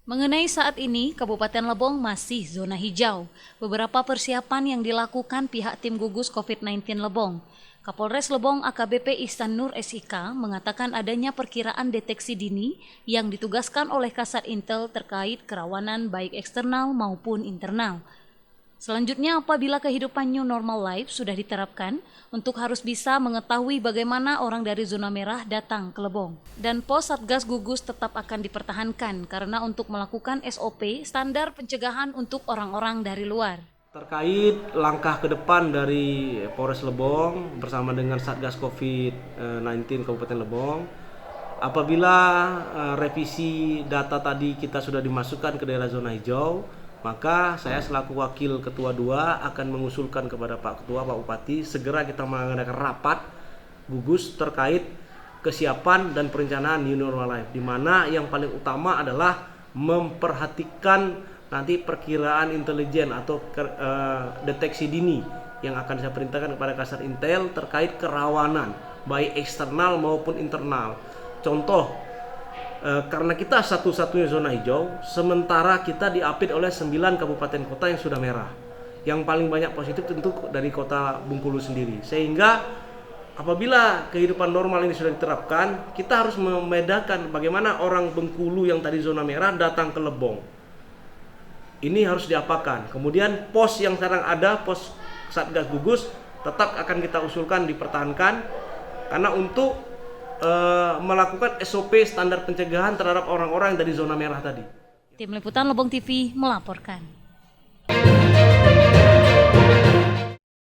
Mengenai saat ini, Kabupaten Lebong masih zona hijau. Beberapa persiapan yang dilakukan pihak tim gugus COVID-19 Lebong. Kapolres Lebong AKBP Ihsan Nur SIK mengatakan adanya perkiraan deteksi dini yang ditugaskan oleh Kasat Intel terkait kerawanan baik eksternal maupun internal. Selanjutnya, apabila kehidupan new normal life sudah diterapkan, untuk harus bisa mengetahui bagaimana orang dari zona merah datang ke Lebong. Dan pos Satgas Gugus tetap akan dipertahankan karena untuk melakukan SOP standar pencegahan untuk orang-orang dari luar. Terkait langkah ke depan dari Polres Lebong bersama dengan Satgas COVID-19 Kabupaten Lebong, apabila revisi data tadi kita sudah dimasukkan ke daerah zona hijau, maka saya selaku Wakil Ketua 2 akan mengusulkan kepada Pak Ketua, Pak Bupati, segera kita mengadakan rapat gugus terkait kesiapan dan perencanaan new normal life, di mana yang paling utama adalah memperhatikan nanti perkiraan intelijen atau deteksi dini yang akan saya perintahkan kepada Kasat Intel terkait kerawanan baik eksternal maupun internal. Contoh, karena kita satu-satunya zona hijau, sementara kita diapit oleh 9 kabupaten kota yang sudah merah. Yang paling banyak positif tentu dari kota Bengkulu sendiri. Sehingga apabila kehidupan normal ini sudah diterapkan, kita harus membedakan bagaimana orang Bengkulu yang tadi zona merah datang ke Lebong. Ini harus diapakan. Kemudian pos yang sekarang ada, pos Satgas Gugus, tetap akan kita usulkan dipertahankan karena untuk melakukan SOP standar pencegahan terhadap orang-orang dari zona merah tadi. Tim Liputan Lebong TV melaporkan.